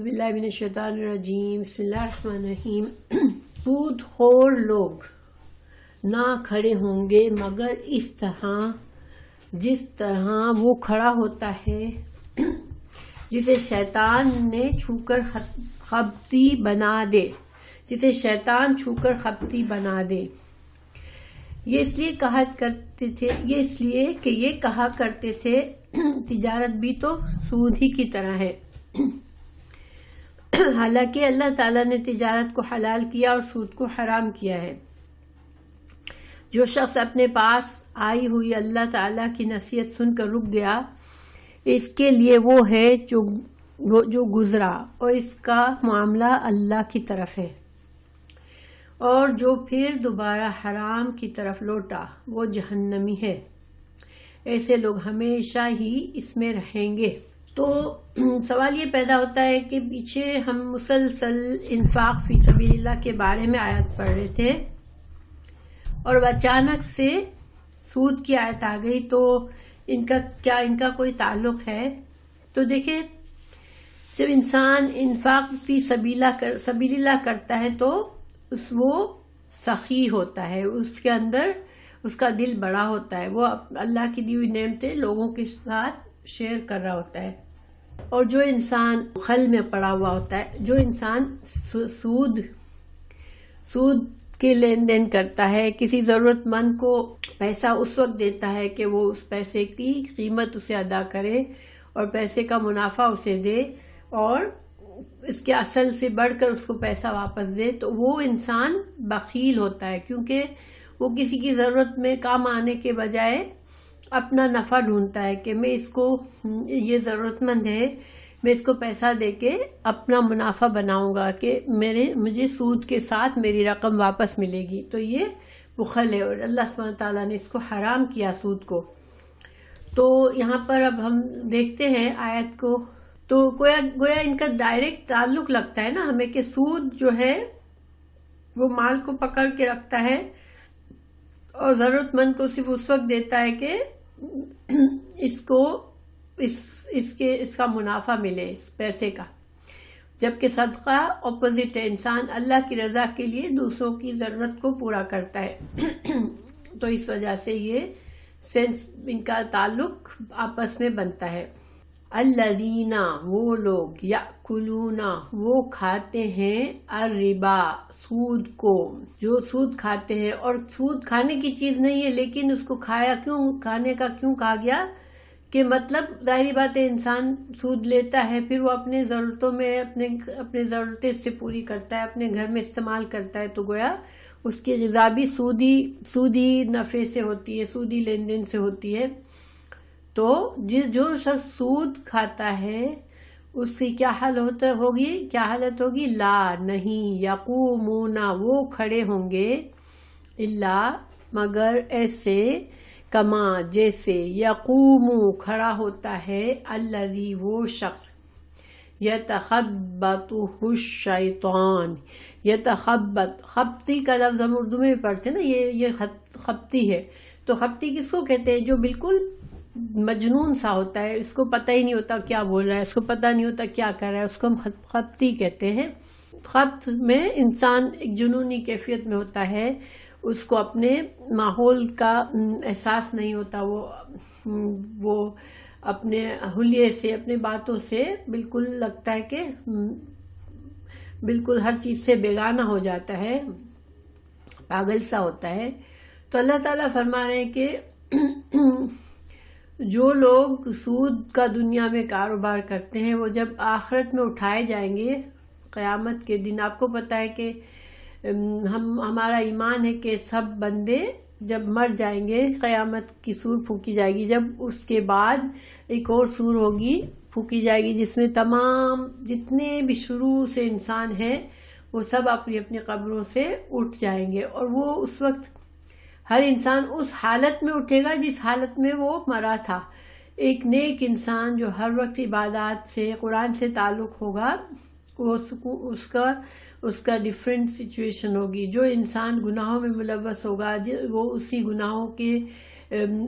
باللہ من الشیطان الرجیم بسم اللہ الرحمن الرحیم۔ سود خور لوگ نہ کھڑے ہوں گے مگر اس طرح جس طرح وہ کھڑا ہوتا ہے جسے شیطان نے چھو کر خبتی بنا دے، جسے شیطان چھو کر خبتی بنا دے۔ یہ اس لیے کہ یہ کہا کرتے تھے تجارت بھی تو سود ہی کی طرح ہے، حالانکہ اللہ تعالیٰ نے تجارت کو حلال کیا اور سود کو حرام کیا ہے۔ جو شخص اپنے پاس آئی ہوئی اللہ تعالیٰ کی نصیحت سن کر رک گیا، اس کے لیے وہ ہے جو گزرا اور اس کا معاملہ اللہ کی طرف ہے، اور جو پھر دوبارہ حرام کی طرف لوٹا وہ جہنمی ہے۔ ایسے لوگ ہمیشہ ہی اس میں رہیں گے۔ تو سوال یہ پیدا ہوتا ہے کہ پیچھے ہم مسلسل انفاق فی سبیل اللہ کے بارے میں آیت پڑھ رہے تھے اور اچانک سے سود کی آیت آ گئی، تو ان کا کوئی تعلق ہے؟ تو دیکھیں، جب انسان انفاق فی سبیل اللہ کرتا ہے تو وہ سخی ہوتا ہے، اس کے اندر اس کا دل بڑا ہوتا ہے، وہ اللہ کی دی ہوئی نعمتیں لوگوں کے ساتھ شیئر کر رہا ہوتا ہے۔ اور جو انسان خل میں پڑا ہوا ہوتا ہے، جو انسان سود کے لین دین کرتا ہے، کسی ضرورت مند کو پیسہ اس وقت دیتا ہے کہ وہ اس پیسے کی قیمت اسے ادا کرے اور پیسے کا منافع اسے دے اور اس کے اصل سے بڑھ کر اس کو پیسہ واپس دے، تو وہ انسان بخیل ہوتا ہے، کیونکہ وہ کسی کی ضرورت میں کام آنے کے بجائے اپنا نفع ڈھونڈتا ہے کہ میں اس کو، یہ ضرورت مند ہے، میں اس کو پیسہ دے کے اپنا منافع بناؤں گا کہ مجھے سود کے ساتھ میری رقم واپس ملے گی۔ تو یہ بخل ہے، اور اللہ سبحانہ تعالیٰ نے اس کو حرام کیا، سود کو۔ تو یہاں پر اب ہم دیکھتے ہیں آیت کو، تو گویا ان کا ڈائریکٹ تعلق لگتا ہے نا ہمیں کہ سود جو ہے وہ مال کو پکڑ کے رکھتا ہے اور ضرورت مند کو صرف اس وقت دیتا ہے کہ اس کا منافع ملے، اس پیسے کا، جبکہ صدقہ اپوزٹ ہے، انسان اللہ کی رضا کے لیے دوسروں کی ضرورت کو پورا کرتا ہے۔ تو اس وجہ سے یہ سینس، ان کا تعلق آپس میں بنتا ہے۔ الذین، وہ لوگ، یاکلون، وہ کھاتے ہیں، الربا، سود کو، جو سود کھاتے ہیں، اور سود کھانے کی چیز نہیں ہے، لیکن اس کو کھانے کا کیوں کہا گیا کہ مطلب ظاہری بات ہے، انسان سود لیتا ہے، پھر وہ اپنے ضرورتوں میں اپنے ضرورتیں اس سے پوری کرتا ہے، اپنے گھر میں استعمال کرتا ہے، تو گویا اس کی غذا بھی سودی نفع سے ہوتی ہے، سودی لین دین سے ہوتی ہے۔ تو جو شخص سود کھاتا ہے اس کی کیا حالت ہوگی؟ لا، نہیں، یقومون، وہ کھڑے ہوں گے، الا، مگر، ایسے، کما، جیسے، یقوم، کھڑا ہوتا ہے، الذی، وہ شخص، یتخبطہ الشیطان، یتخبط، خبتی کا لفظ ہم اردو میں بھی پڑھتے ہیں نا، یہ خبتی ہے۔ تو خبتی کس کو کہتے ہیں؟ جو بالکل مجنون سا ہوتا ہے، اس کو پتہ ہی نہیں ہوتا کیا بول رہا ہے، اس کو پتہ نہیں ہوتا کیا کر رہا ہے، اس کو ہم خبتی کہتے ہیں۔ خبت میں انسان ایک جنونی کیفیت میں ہوتا ہے، اس کو اپنے ماحول کا احساس نہیں ہوتا، وہ اپنے حلیے سے، اپنے باتوں سے بالکل لگتا ہے کہ بالکل ہر چیز سے بیگانہ ہو جاتا ہے، پاگل سا ہوتا ہے۔ تو اللہ تعالیٰ فرما رہے ہیں کہ جو لوگ سود کا دنیا میں کاروبار کرتے ہیں، وہ جب آخرت میں اٹھائے جائیں گے قیامت کے دن، آپ کو پتہ ہے کہ ہمارا ایمان ہے کہ سب بندے جب مر جائیں گے قیامت کی سور پھونکی جائے گی، جب اس کے بعد ایک اور سور ہوگی پھونکی جائے گی جس میں تمام جتنے بھی شروع سے انسان ہیں وہ سب اپنی اپنی قبروں سے اٹھ جائیں گے، اور وہ اس وقت ہر انسان اس حالت میں اٹھے گا جس حالت میں وہ مرا تھا۔ ایک نیک انسان جو ہر وقت عبادات سے، قرآن سے تعلق ہوگا، وہ اس کا ڈیفرنٹ سچویشن ہوگی۔ جو انسان گناہوں میں ملوث ہوگا وہ اسی گناہوں کے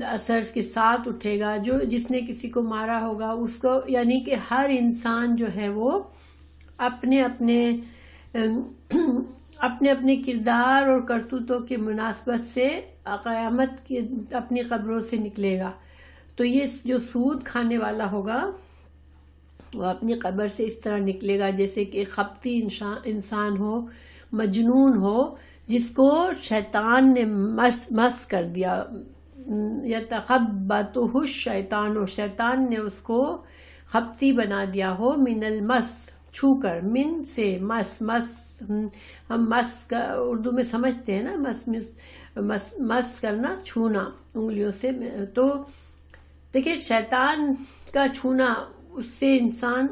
اثر کے ساتھ اٹھے گا، جس نے کسی کو مارا ہوگا اس کو، یعنی کہ ہر انسان جو ہے وہ اپنے اپنے کردار اور کرتوتوں کی مناسبت سے قیامت کی اپنی قبروں سے نکلے گا. تو یہ جو سود کھانے والا ہوگا وہ اپنی قبر سے اس طرح نکلے گا جیسے کہ خپتی انسان ہو، مجنون ہو، جس کو شیطان نے مس کر دیا. یتخبطہ الشیطان، اور شیطان نے اس کو خپتی بنا دیا ہو، من المس، چھو کر، من سے مس ہم مس کا اردو میں سمجھتے ہیں نا، مس کرنا، چھونا انگلیوں سے. تو دیکھیں شیطان کا چھونا، اس سے انسان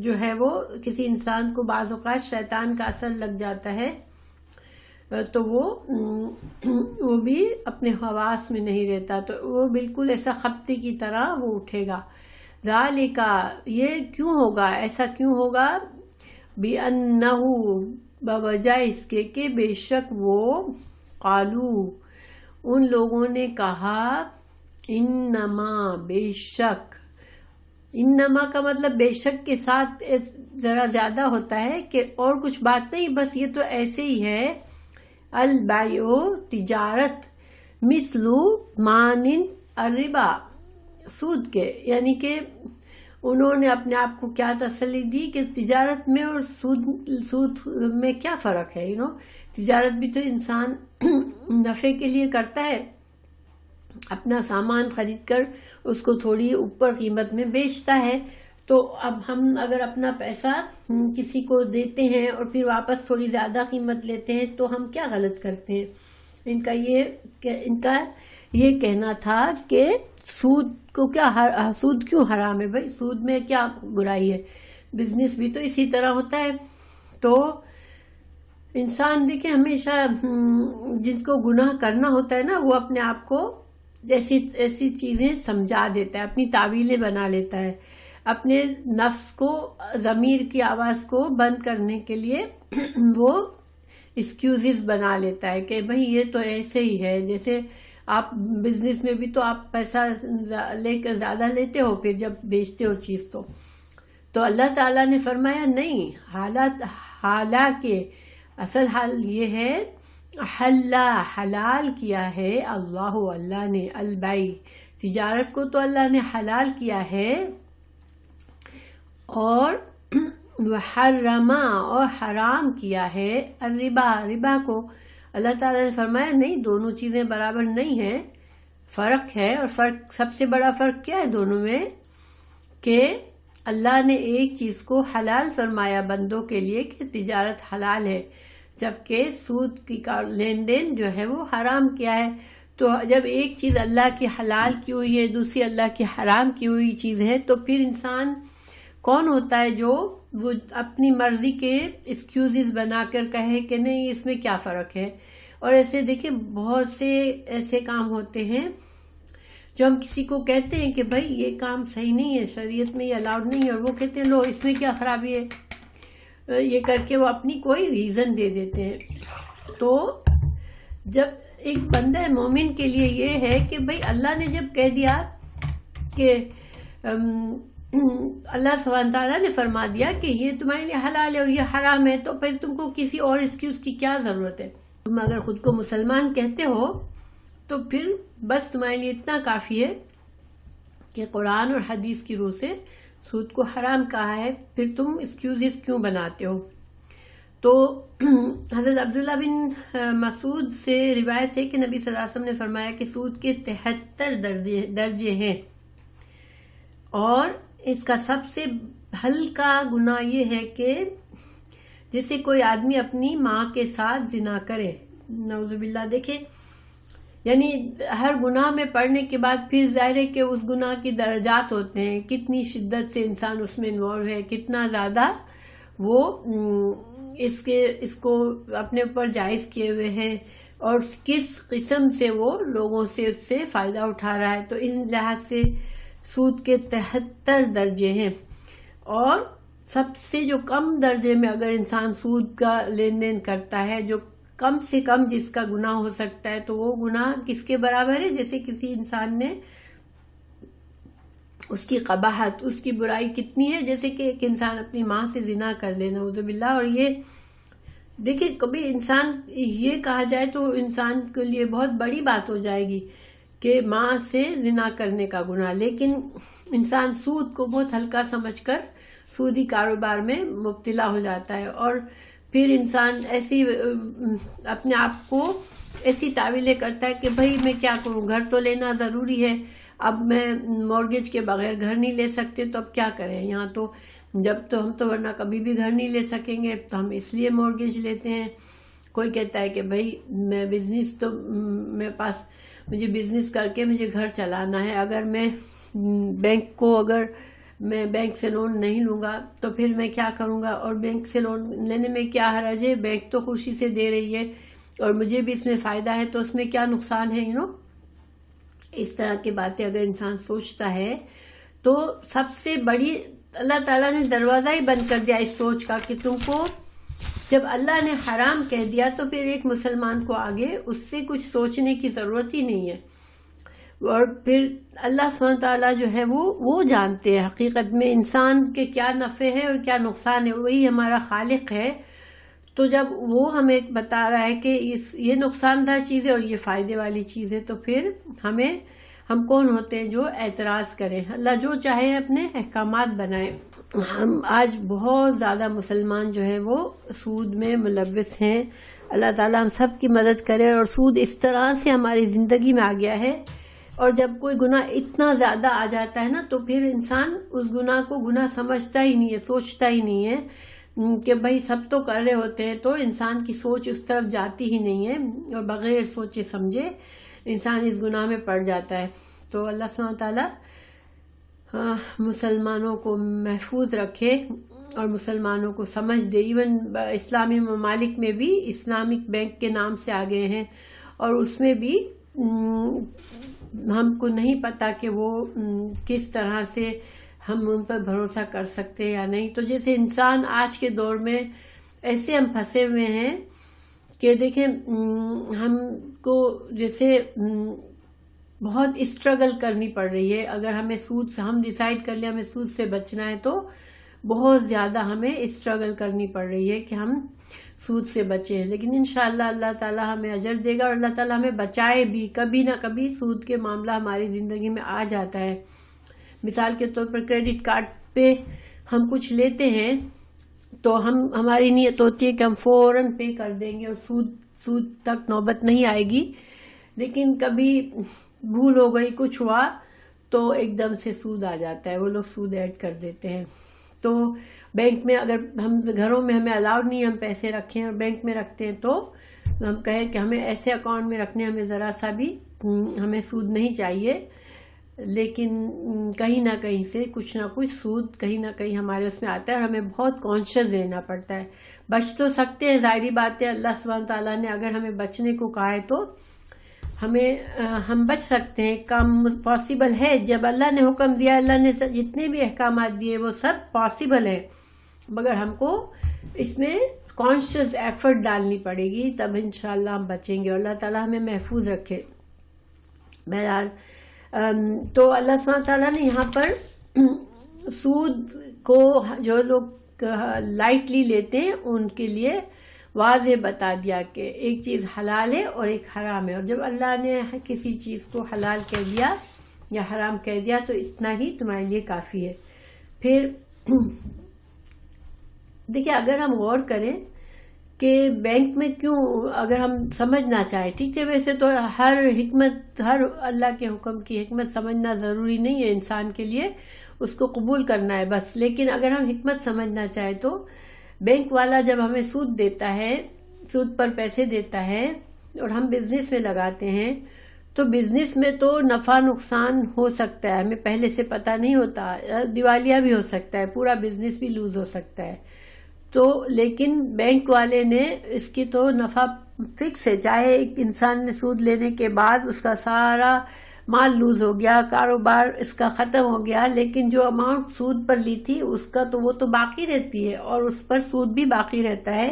جو ہے وہ کسی انسان کو بعض اوقات شیطان کا اثر لگ جاتا ہے تو وہ بھی اپنے حواس میں نہیں رہتا، تو وہ بالکل ایسا خپتی کی طرح وہ اٹھے گا. ذالک، یہ کیوں ہوگا، ایسا کیوں ہوگا، بِأَنَّهُ، بوجہ اس کے کہ بے شک وہ، قالو، ان لوگوں نے کہا، انما، بے شک. انما کا مطلب بے شک کے ساتھ ذرا زیادہ ہوتا ہے کہ اور کچھ بات نہیں، بس یہ تو ایسے ہی ہے. البیع، تجارت، مثل، مانند الربا، سود کے. یعنی کہ انہوں نے اپنے آپ کو کیا تسلی دی کہ تجارت میں اور سود میں کیا فرق ہے. تجارت بھی تو انسان نفع کے لیے کرتا ہے، اپنا سامان خرید کر اس کو تھوڑی اوپر قیمت میں بیچتا ہے. تو اب ہم اگر اپنا پیسہ کسی کو دیتے ہیں اور پھر واپس تھوڑی زیادہ قیمت لیتے ہیں تو ہم کیا غلط کرتے ہیں. ان کا یہ کہنا تھا کہ سود کیوں حرام ہے بھائی، سود میں کیا برائی ہے، بزنس بھی تو اسی طرح ہوتا ہے. تو انسان دیکھیں ہمیشہ جن کو گناہ کرنا ہوتا ہے نا، وہ اپنے آپ کو ایسی چیزیں سمجھا دیتا ہے، اپنی تعویلیں بنا لیتا ہے، اپنے نفس کو، ضمیر کی آواز کو بند کرنے کے لیے وہ ایکسکیوزز بنا لیتا ہے کہ بھئی یہ تو ایسے ہی ہے. جیسے آپ بزنس میں بھی تو آپ پیسہ لے کر زیادہ لیتے ہو پھر جب بیچتے ہو چیز تو اللہ تعالیٰ نے فرمایا نہیں، حالانکہ اصل حال یہ ہے، حلال کیا ہے اللہ نے، البیع، تجارت کو تو اللہ نے حلال کیا ہے، اور وحرم، اور حرام کیا ہے، الربا، ربا کو اللہ تعالیٰ نے فرمایا نہیں، دونوں چیزیں برابر نہیں ہیں، فرق ہے. اور سب سے بڑا فرق کیا ہے دونوں میں، کہ اللہ نے ایک چیز کو حلال فرمایا بندوں کے لیے کہ تجارت حلال ہے، جبکہ سود کی لین دین جو ہے وہ حرام کیا ہے. تو جب ایک چیز اللہ کی حلال کی ہوئی ہے، دوسری اللہ کی حرام کی ہوئی چیز ہے، تو پھر انسان کون ہوتا ہے جو وہ اپنی مرضی کے ایکسکیوزز بنا کر کہے کہ نہیں اس میں کیا فرق ہے. اور ایسے دیکھیں بہت سے ایسے کام ہوتے ہیں جو ہم کسی کو کہتے ہیں کہ بھائی یہ کام صحیح نہیں ہے، شریعت میں یہ الاؤڈ نہیں ہے، اور وہ کہتے ہیں لو اس میں کیا خرابی ہے، یہ کر کے وہ اپنی کوئی ریزن دے دیتے ہیں. تو جب ایک بندہ مومن کے لیے یہ ہے کہ بھئی اللہ نے جب کہہ دیا کہ اللہ سبحانہ تعالیٰ نے فرما دیا کہ یہ تمہارے لیے حلال ہے اور یہ حرام ہے، تو پھر تم کو کسی اور ایکسکیوز کی کیا ضرورت ہے. تم اگر خود کو مسلمان کہتے ہو تو پھر بس تمہارے لیے اتنا کافی ہے کہ قرآن اور حدیث کی روح سے سود کو حرام کہا ہے، پھر تم ایکسکیوزز کیوں بناتے ہو. تو حضرت عبداللہ بن مسعود سے روایت ہے کہ نبی صلی اللہ علیہ وسلم نے فرمایا کہ سود کے 73 درجے ہیں، اور اس کا سب سے ہلکا گناہ یہ ہے کہ جیسے کوئی آدمی اپنی ماں کے ساتھ زنا کرے، نعوذ باللہ. دیکھیں یعنی ہر گناہ میں پڑنے کے بعد پھر ظاہر ہے کہ اس گناہ کی درجات ہوتے ہیں، کتنی شدت سے انسان اس میں انوالو ہے، کتنا زیادہ وہ اس کو اپنے اوپر جائز کیے ہوئے ہیں، اور کس قسم سے وہ لوگوں سے اس سے فائدہ اٹھا رہا ہے. تو اس لحاظ سے سود کے 73 درجے ہیں، اور سب سے جو کم درجے میں اگر انسان سود کا لین دین کرتا ہے، جو کم سے کم جس کا گناہ ہو سکتا ہے، تو وہ گناہ کس کے برابر ہے، جیسے کسی انسان نے اس کی قباحت، اس کی برائی کتنی ہے، جیسے کہ ایک انسان اپنی ماں سے زنا کر لے، نعوذ باللہ. اور یہ دیکھیں کبھی انسان یہ کہا جائے تو انسان کے لیے بہت بڑی بات ہو جائے گی کہ ماں سے زنا کرنے کا گناہ، لیکن انسان سود کو بہت ہلکا سمجھ کر سودی کاروبار میں مبتلا ہو جاتا ہے، اور پھر انسان ایسی اپنے آپ کو ایسی تعویلیں کرتا ہے کہ بھائی میں کیا کروں، گھر تو لینا ضروری ہے، اب میں مورگیج کے بغیر گھر نہیں لے سکتے تو اب کیا کریں، یہاں تو جب تو ہم تو ورنہ کبھی بھی گھر نہیں لے سکیں گے تو ہم اس لیے مورگیج لیتے ہیں. کوئی کہتا ہے کہ بھائی میں بزنس تو میرے پاس، مجھے بزنس کر کے مجھے گھر چلانا ہے، اگر میں بینک سے لون نہیں لوں گا تو پھر میں کیا کروں گا، اور بینک سے لون لینے میں کیا حرج ہے، بینک تو خوشی سے دے رہی ہے اور مجھے بھی اس میں فائدہ ہے تو اس میں کیا نقصان ہے. اس طرح کی باتیں اگر انسان سوچتا ہے تو سب سے بڑی، اللہ تعالیٰ نے دروازہ ہی بند کر دیا اس سوچ کا کہ تم کو جب اللہ نے حرام کہہ دیا تو پھر ایک مسلمان کو آگے اس سے کچھ سوچنے کی ضرورت ہی نہیں ہے. اور پھر اللہ سبحانہ وتعالیٰ جو ہے وہ جانتے ہیں حقیقت میں انسان کے کیا نفع ہے اور کیا نقصان ہے، وہی ہمارا خالق ہے. تو جب وہ ہمیں بتا رہا ہے کہ یہ نقصان دہ چیز ہے اور یہ فائدے والی چیز ہے، تو پھر ہم کون ہوتے ہیں جو اعتراض کریں. اللہ جو چاہے اپنے احکامات بنائے. ہم آج بہت زیادہ مسلمان جو ہیں وہ سود میں ملوث ہیں. اللہ تعالیٰ ہم سب کی مدد کرے. اور سود اس طرح سے ہماری زندگی میں آ گیا ہے، اور جب کوئی گناہ اتنا زیادہ آ جاتا ہے نا تو پھر انسان اس گناہ کو گناہ سمجھتا ہی نہیں ہے، سوچتا ہی نہیں ہے کہ بھائی سب تو کر رہے ہوتے ہیں، تو انسان کی سوچ اس طرف جاتی ہی نہیں ہے، اور بغیر سوچے سمجھے انسان اس گناہ میں پڑ جاتا ہے. تو اللہ سبحانہ وتعالیٰ مسلمانوں کو محفوظ رکھے اور مسلمانوں کو سمجھ دے. ایون اسلامی ممالک میں بھی اسلامک بینک کے نام سے آگے ہیں، اور اس میں بھی ہم کو نہیں پتا کہ وہ کس طرح سے ہم ان پر بھروسہ کر سکتے ہیں یا نہیں. تو جیسے انسان آج کے دور میں ایسے ہم پھنسے ہوئے ہیں کہ دیکھیں ہم کو جیسے بہت اسٹرگل کرنی پڑ رہی ہے. اگر ہم ڈیسائیڈ کر لیں ہمیں سود سے بچنا ہے تو بہت زیادہ ہمیں اسٹرگل کرنی پڑ رہی ہے کہ ہم سود سے بچیں. لیکن انشاءاللہ اللہ تعالیٰ ہمیں اجر دے گا، اور اللہ تعالیٰ ہمیں بچائے بھی. کبھی نہ کبھی سود کے معاملہ ہماری زندگی میں آ جاتا ہے. مثال کے طور پر کریڈٹ کارڈ پہ ہم کچھ لیتے ہیں تو ہماری نیت ہوتی ہے کہ ہم فوراً پے کر دیں گے اور سود تک نوبت نہیں آئے گی. لیکن کبھی بھول ہو گئی، کچھ ہوا تو ایک دم سے سود آ جاتا ہے، وہ لوگ سود ایڈ کر دیتے ہیں. تو بینک میں اگر ہم گھروں میں ہمیں الاؤڈ نہیں ہم پیسے رکھیں اور بینک میں رکھتے ہیں تو ہم کہیں کہ ہمیں ایسے اکاؤنٹ میں رکھنے، ہمیں ذرا سا بھی ہمیں سود نہیں چاہیے. لیکن کہیں نہ کہیں سے کچھ نہ کچھ سود کہیں نہ کہیں ہمارے اس میں آتا ہے، اور ہمیں بہت کانشیس رہنا پڑتا ہے. بچ تو سکتے ہیں، ظاہری بات ہے، اللہ سبحانہ تعالیٰ نے اگر ہمیں بچنے کو کہا ہے تو ہم بچ سکتے ہیں. کام پاسبل ہے، جب اللہ نے حکم دیا، اللہ نے جتنے بھی احکامات دیے وہ سب پاسبل ہے، مگر ہم کو اس میں کانشیس ایفرٹ ڈالنی پڑے گی، تب انشاءاللہ ہم بچیں گے. اور اللہ تعالیٰ ہمیں محفوظ رکھے. بہرحال تو اللہ سبحانہ تعالیٰ نے یہاں پر سود کو جو لوگ لائٹلی لیتے ہیں ان کے لیے واضح بتا دیا کہ ایک چیز حلال ہے اور ایک حرام ہے. اور جب اللہ نے کسی چیز کو حلال کہہ دیا یا حرام کہہ دیا تو اتنا ہی تمہارے لیے کافی ہے. پھر دیکھیں اگر ہم غور کریں کہ بینک میں کیوں، اگر ہم سمجھنا چاہیں، ٹھیک ہے ویسے تو ہر اللہ کے حکم کی حکمت سمجھنا ضروری نہیں ہے انسان کے لیے، اس کو قبول کرنا ہے بس. لیکن اگر ہم حکمت سمجھنا چاہیں تو بینک والا جب ہمیں سود دیتا ہے، سود پر پیسے دیتا ہے اور ہم بزنس میں لگاتے ہیں تو بزنس میں تو نفع نقصان ہو سکتا ہے، ہمیں پہلے سے پتہ نہیں ہوتا، دیوالیہ بھی ہو سکتا ہے، پورا بزنس بھی لوز ہو سکتا ہے. تو لیکن بینک والے نے اس کی تو نفع فکس ہے، چاہے ایک انسان نے سود لینے کے بعد اس کا سارا مال لوز ہو گیا، کاروبار اس کا ختم ہو گیا، لیکن جو اماؤنٹ سود پر لی تھی اس کا تو وہ تو باقی رہتی ہے اور اس پر سود بھی باقی رہتا ہے.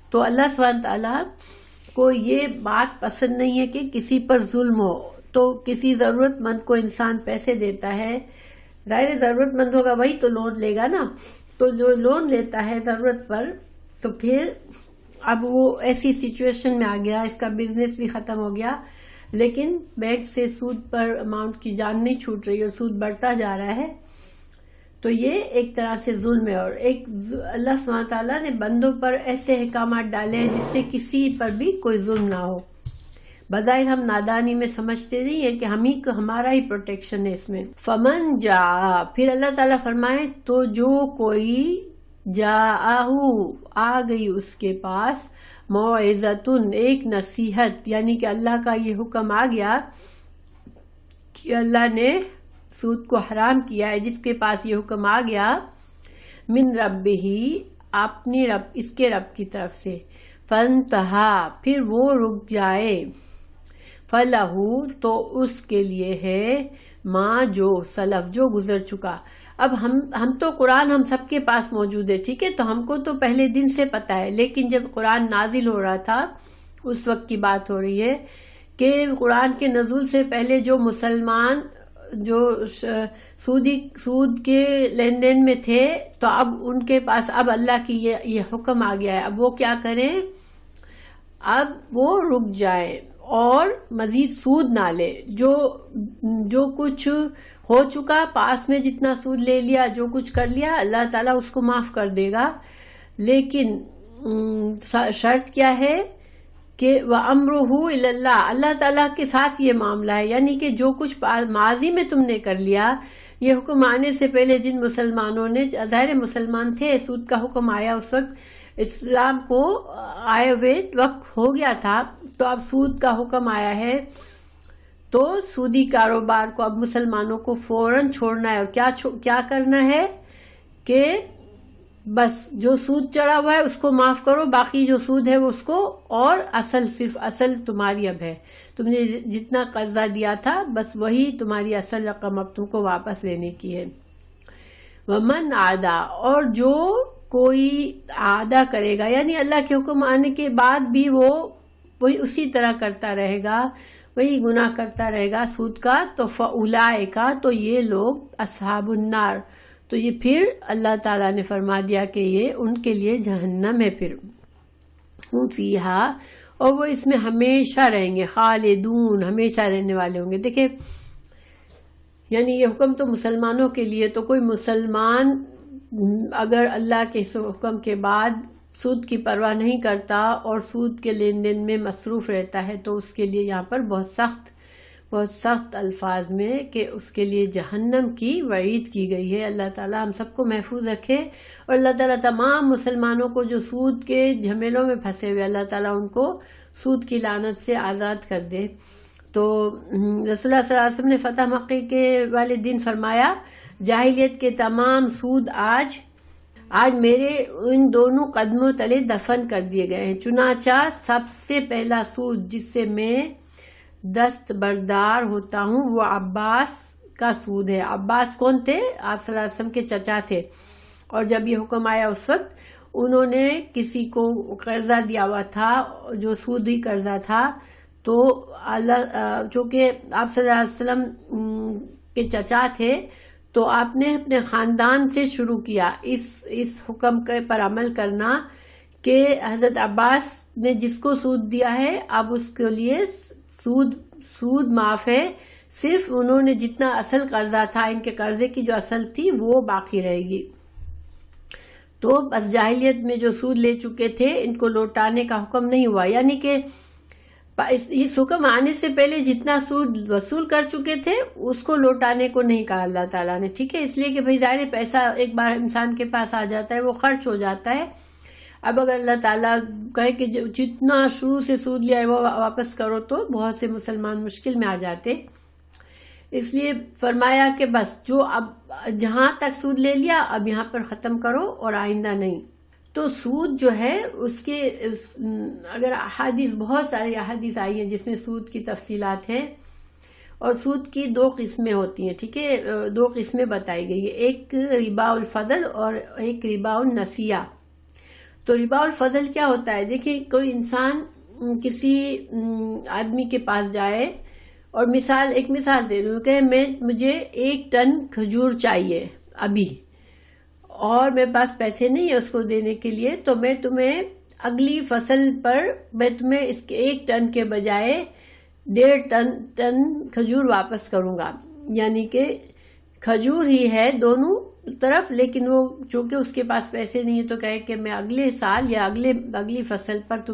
تو اللہ سبحانہ تعالیٰ کو یہ بات پسند نہیں ہے کہ کسی پر ظلم ہو. تو کسی ضرورت مند کو انسان پیسے دیتا ہے ظاہر ضرورت مند ہوگا وہی تو لون لے گا نا. تو جو لون لیتا ہے ضرورت پر، تو پھر اب وہ ایسی سچویشن میں آ گیا، اس کا بزنس بھی ختم ہو گیا، لیکن بینک سے سود پر اماؤنٹ کی جان نہیں چھوٹ رہی اور سود بڑھتا جا رہا ہے. تو یہ ایک طرح سے ظلم ہے. اور ایک اللہ سبحانہ تعالیٰ نے بندوں پر ایسے احکامات ڈالے ہیں جس سے کسی پر بھی کوئی ظلم نہ ہو. بظاہر ہم نادانی میں سمجھتے نہیں ہیں کہ ہمارا ہی پروٹیکشن ہے اس میں. فمن جا، پھر اللہ تعالیٰ فرمائے تو جو کوئی جاءہو آ گئی اس کے پاس موعظۃن ایک نصیحت، یعنی کہ اللہ کا یہ حکم آ گیا کہ اللہ نے سود کو حرام کیا ہے، جس کے پاس یہ حکم آ گیا من ربہ اپنے رب، اس کے رب کی طرف سے، فانتہا پھر وہ رک جائے، فلہ تو اس کے لیے ہے ما جو سلف جو گزر چکا. اب ہم تو قرآن ہم سب کے پاس موجود ہے، ٹھیک ہے، تو ہم کو تو پہلے دن سے پتہ ہے، لیکن جب قرآن نازل ہو رہا تھا اس وقت کی بات ہو رہی ہے کہ قرآن کے نزول سے پہلے جو مسلمان جو سود کے لین دین میں تھے، تو اب ان کے پاس اب اللہ کی یہ حکم آ گیا ہے. اب وہ کیا کریں؟ اب وہ رک جائیں اور مزید سود نہ لے. جو کچھ ہو چکا پاس میں، جتنا سود لے لیا، جو کچھ کر لیا، اللہ تعالیٰ اس کو معاف کر دے گا. لیکن شرط کیا ہے کہ وَأَمْرُهُ إِلَى اللَّهِ، اللہ تعالیٰ کے ساتھ یہ معاملہ ہے. یعنی کہ جو کچھ ماضی میں تم نے کر لیا، یہ حکم آنے سے پہلے جن مسلمانوں نے، ظاہر مسلمان تھے، سود کا حکم آیا اس وقت اسلام کو آئے ہوئے وقت ہو گیا تھا، تو اب سود کا حکم آیا ہے، تو سودی کاروبار کو اب مسلمانوں کو فوراً چھوڑنا ہے. اور کیا کرنا ہے کہ بس جو سود چڑھا ہوا ہے اس کو معاف کرو، باقی جو سود ہے وہ اس کو، اور صرف اصل تمہاری اب ہے. تم نے جتنا قرضہ دیا تھا بس وہی تمہاری اصل رقم اب تم کو واپس لینے کی ہے. ومن عادا، اور جو کوئی عادہ کرے گا، یعنی اللہ کے حکم آنے کے بعد بھی وہی اسی طرح کرتا رہے گا، وہی گناہ کرتا رہے گا سود کا، تو فاولئک، تو یہ لوگ اصحاب النار، تو یہ پھر اللہ تعالیٰ نے فرما دیا کہ یہ ان کے لیے جہنم ہے. پھر ہم فیہا، اور وہ اس میں ہمیشہ رہیں گے، خالدون ہمیشہ رہنے والے ہوں گے. دیکھیں یعنی یہ حکم تو مسلمانوں کے لیے، تو کوئی مسلمان اگر اللہ کے اس حکم کے بعد سود کی پرواہ نہیں کرتا اور سود کے لین دین میں مصروف رہتا ہے، تو اس کے لیے یہاں پر بہت سخت الفاظ میں کہ اس کے لیے جہنم کی وعید کی گئی ہے. اللہ تعالیٰ ہم سب کو محفوظ رکھے، اور اللہ تعالیٰ تمام مسلمانوں کو جو سود کے جھمیلوں میں پھنسے ہوئے، اللہ تعالیٰ ان کو سود کی لعنت سے آزاد کر دے. تو رسول اللہ صلی اللہ علیہ وسلم نے فتح مکہ کے والے دن فرمایا، جاہلیت کے تمام سود آج میرے ان دونوں قدموں تلے دفن کر دیے گئے ہیں. چنانچہ سب سے پہلا سود جس سے میں دستبردار ہوتا ہوں وہ عباس کا سود ہے. عباس کون تھے؟ آپ صلی اللہ علیہ وسلم کے چچا تھے. اور جب یہ حکم آیا اس وقت انہوں نے کسی کو قرضہ دیا ہوا تھا جو سودی قرضہ تھا، تو چونکہ آپ صلی اللہ علیہ وسلم کے چچا تھے، تو آپ نے اپنے خاندان سے شروع کیا اس حکم پر عمل کرنا کہ حضرت عباس نے جس کو سود دیا ہے اب اس کے لیے سود معاف ہے، صرف انہوں نے جتنا اصل قرضہ تھا، ان کے قرضے کی جو اصل تھی وہ باقی رہے گی. تو بس جاہلیت میں جو سود لے چکے تھے ان کو لوٹانے کا حکم نہیں ہوا. یعنی کہ اس حکم آنے سے پہلے جتنا سود وصول کر چکے تھے اس کو لوٹانے کو نہیں کہا اللہ تعالیٰ نے، ٹھیک ہے، اس لیے کہ بھائی ظاہر پیسہ ایک بار انسان کے پاس آ جاتا ہے وہ خرچ ہو جاتا ہے. اب اگر اللہ تعالیٰ کہے کہ جتنا شروع سے سود لیا ہے وہ واپس کرو تو بہت سے مسلمان مشکل میں آ جاتے. اس لیے فرمایا کہ بس جو اب جہاں تک سود لے لیا اب یہاں پر ختم کرو اور آئندہ نہیں. تو سود جو ہے اس کے اگر احادیث، بہت ساری احادیث آئی ہیں جس میں سود کی تفصیلات ہیں، اور سود کی 2 قسمیں ہوتی ہیں، ٹھیک ہے، 2 قسمیں بتائی گئی ہیں، ایک ربا الفضل اور ایک ربا النسیہ. تو ربا الفضل کیا ہوتا ہے؟ دیکھیں کوئی انسان کسی آدمی کے پاس جائے اور ایک مثال دے رہی ہوں کہ مجھے 1 ٹن کھجور چاہیے ابھی، اور میرے پاس پیسے نہیں ہے اس کو دینے کے لیے، تو میں تمہیں اگلی فصل پر میں تمہیں اس کے 1 ٹن کے بجائے 1.5 ٹن کھجور واپس کروں گا. یعنی کہ کھجور ہی ہے دونوں طرف، لیکن وہ چونکہ اس کے پاس پیسے نہیں ہے تو کہے کہ میں اگلے سال یا اگلی فصل پر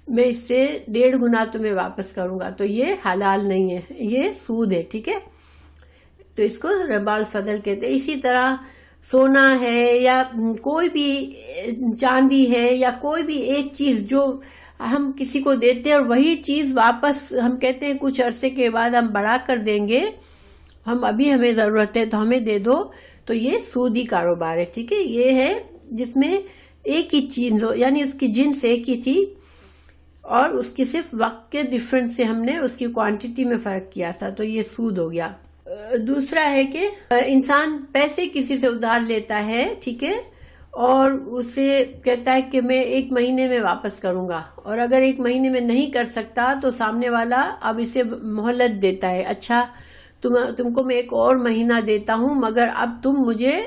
میں اس سے 1.5 گنا تمہیں واپس کروں گا. تو یہ حلال نہیں ہے، یہ سود ہے. ٹھیک ہے، تو اس کو ربا الفضل کہتے ہیں. اسی طرح سونا ہے یا کوئی بھی چاندی ہے یا کوئی بھی ایک چیز جو ہم کسی کو دیتے ہیں اور وہی چیز واپس ہم کہتے ہیں کچھ عرصے کے بعد ہم بڑھا کر دیں گے، ہمیں ضرورت ہے تو ہمیں دے دو، تو یہ سودی کاروبار ہے. ٹھیک ہے، یہ ہے جس میں ایک ہی چیز ہو، یعنی اس کی جنس ایک ہی تھی اور اس کی صرف وقت کے ڈفرنس سے ہم نے اس کی کوانٹٹی میں فرق کیا تھا، تو یہ سود ہو گیا. دوسرا ہے کہ انسان پیسے کسی سے ادھار لیتا ہے، ٹھیک ہے، اور اسے کہتا ہے کہ میں 1 مہینے میں واپس کروں گا، اور اگر 1 مہینے میں نہیں کر سکتا تو سامنے والا اب اسے مہلت دیتا ہے. اچھا تم کو میں 1 اور مہینہ دیتا ہوں، مگر اب تم مجھے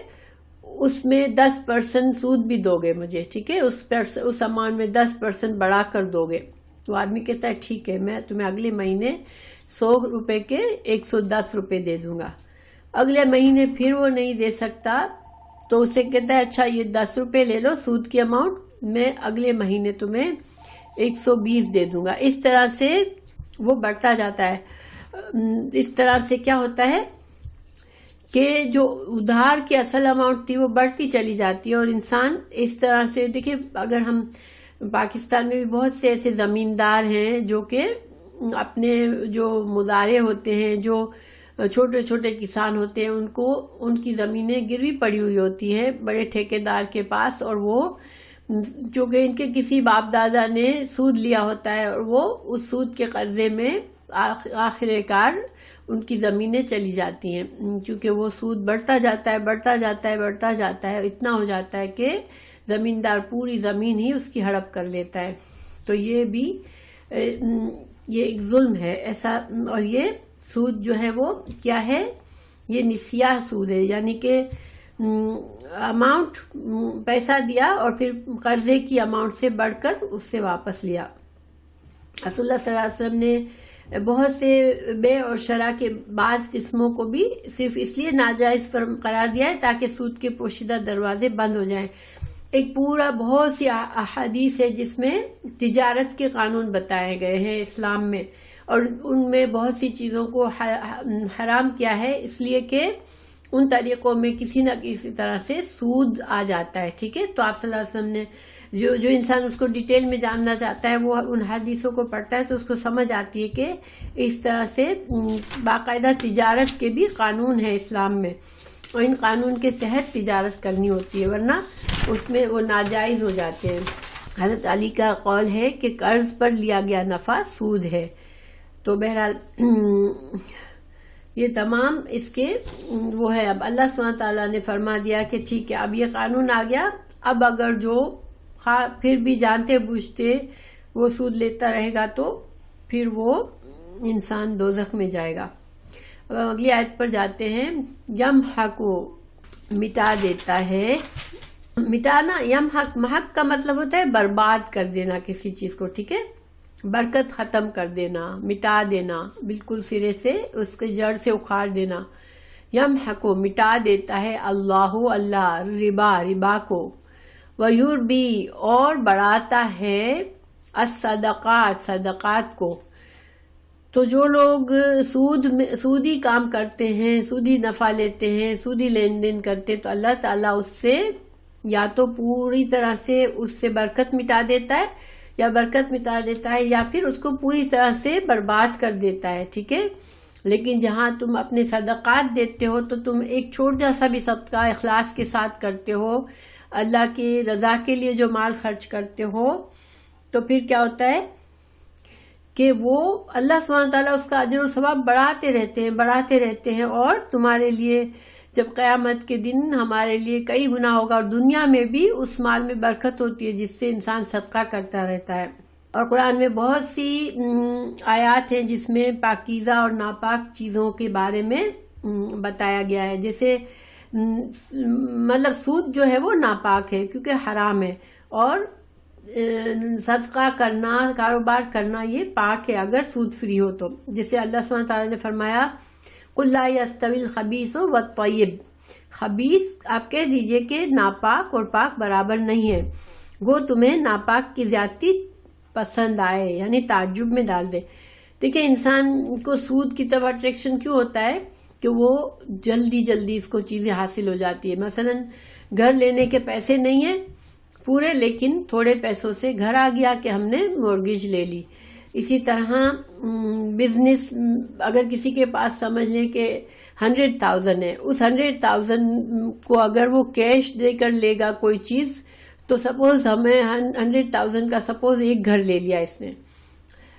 اس میں 10% سود بھی دو گے مجھے. ٹھیک ہے، اس اماؤنٹ میں 10% بڑھا کر دو گے. تو آدمی کہتا ہے ٹھیک ہے، میں تمہیں اگلے مہینے 100 روپے کے 110 روپے دے دوں گا. اگلے مہینے پھر وہ نہیں دے سکتا تو اسے کہتا ہے اچھا یہ 10 روپے لے لو سود کی اماؤنٹ، میں اگلے مہینے تمہیں 120 دے دوں گا. اس طرح سے وہ بڑھتا جاتا ہے. اس طرح سے کیا ہوتا ہے کہ جو ادھار کی اصل اماؤنٹ تھی وہ بڑھتی چلی جاتی ہے، اور انسان اس طرح سے دیکھیں، اگر ہم پاکستان میں بھی بہت سے ایسے زمیندار ہیں جو کہ اپنے جو مزارع ہوتے ہیں، جو چھوٹے چھوٹے کسان ہوتے ہیں، ان کی زمینیں گروی پڑی ہوئی ہوتی ہیں بڑے ٹھیکیدار کے پاس، اور وہ چونکہ ان کے کسی باپ دادا نے سود لیا ہوتا ہے اور وہ اس سود کے قرضے میں آخر کار ان کی زمینیں چلی جاتی ہیں، کیونکہ وہ سود بڑھتا جاتا ہے، اتنا ہو جاتا ہے کہ زمیندار پوری زمین ہی اس کی ہڑپ کر لیتا ہے. تو یہ ایک ظلم ہے ایسا. اور یہ سود جو ہے وہ کیا ہے، یہ نسیہ سود ہے، یعنی کہ اماؤنٹ پیسہ دیا اور پھر قرضے کی اماؤنٹ سے بڑھ کر اس سے واپس لیا. رسول اللہ صلی اللہ علیہ وسلم نے بہت سے بے اور شرح کے بعض قسموں کو بھی صرف اس لیے ناجائز قرار دیا ہے تاکہ سود کے پوشیدہ دروازے بند ہو جائیں. ایک پورا بہت سی احادیث ہے جس میں تجارت کے قانون بتائے گئے ہیں اسلام میں، اور ان میں بہت سی چیزوں کو حرام کیا ہے اس لیے کہ ان طریقوں میں کسی نہ کسی طرح سے سود آ جاتا ہے. ٹھیک ہے، تو آپ صلی اللہ علیہ وسلم نے جو انسان اس کو ڈیٹیل میں جاننا چاہتا ہے وہ ان حدیثوں کو پڑھتا ہے تو اس کو سمجھ آتی ہے کہ اس طرح سے باقاعدہ تجارت کے بھی قانون ہے اسلام میں، اور ان قانون کے تحت تجارت کرنی ہوتی ہے، ورنہ اس میں وہ ناجائز ہو جاتے ہیں. حضرت علی کا قول ہے کہ قرض پر لیا گیا نفع سود ہے. تو بہرحال یہ تمام اس کے وہ ہے. اب اللہ سبحانہ تعالیٰ نے فرما دیا کہ ٹھیک ہے، اب یہ قانون آ گیا، اب اگر جو پھر بھی جانتے بوجھتے وہ سود لیتا رہے گا تو پھر وہ انسان دوزخ میں جائے گا. اب اگلی آیت پر جاتے ہیں. یمحق مٹا دیتا ہے، مٹانا، یمحق محق کا مطلب ہوتا ہے برباد کر دینا کسی چیز کو. ٹھیک ہے، برکت ختم کر دینا، مٹا دینا، بالکل سرے سے اس کے جڑ سے اکھاڑ دینا. یمحق مٹا دیتا ہے اللہ ربا کو، ویربی اور بڑھاتا ہے صدقات کو. تو جو لوگ سودی کام کرتے ہیں، سودی نفع لیتے ہیں، سودی لین دین کرتے، تو اللہ تعالیٰ اس سے یا تو پوری طرح سے اس سے برکت مٹا دیتا ہے یا پھر اس کو پوری طرح سے برباد کر دیتا ہے. ٹھیک ہے، لیکن جہاں تم اپنے صدقات دیتے ہو تو تم ایک چھوٹا سا بھی صدقہ اخلاص کے ساتھ کرتے ہو، اللہ کی رضا کے لیے جو مال خرچ کرتے ہو، تو پھر کیا ہوتا ہے کہ وہ اللہ سبحانہ تعالیٰ اس کا اجر و ثواب بڑھاتے رہتے ہیں، اور تمہارے لیے جب قیامت کے دن ہمارے لیے کئی گنا ہوگا، اور دنیا میں بھی اس مال میں برکت ہوتی ہے جس سے انسان صدقہ کرتا رہتا ہے. اور قرآن میں بہت سی آیات ہیں جس میں پاکیزہ اور ناپاک چیزوں کے بارے میں بتایا گیا ہے. جیسے مطلب سود جو ہے وہ ناپاک ہے کیونکہ حرام ہے، اور صدقہ کرنا، کاروبار کرنا یہ پاک ہے اگر سود فری ہو تو. جیسے اللہ سبحانہ تعالیٰ نے فرمایا قُلْ لَا يَسْتَوِي الْخَبِيثُ وَالطَّيِّبُ، خبیث آپ کہہ دیجئے کہ ناپاک اور پاک برابر نہیں ہے. وہ تمہیں ناپاک کی زیادتی پسند آئے یعنی تعجب میں ڈال دے. دیکھیں انسان کو سود کی طرف اٹریکشن کیوں ہوتا ہے کہ وہ جلدی جلدی اس کو چیزیں حاصل ہو جاتی ہے. مثلا گھر لینے کے پیسے نہیں ہیں پورے، لیکن تھوڑے پیسوں سے گھر آ گیا کہ ہم نے مورگیج لے لی. اسی طرح بزنس، اگر کسی کے پاس سمجھ لیں کہ 100,000 ہے، اس 100,000 کو اگر وہ کیش دے کر لے گا کوئی چیز، تو سپوز ہمیں 100,000 کا سپوز ایک گھر لے لیا اس نے،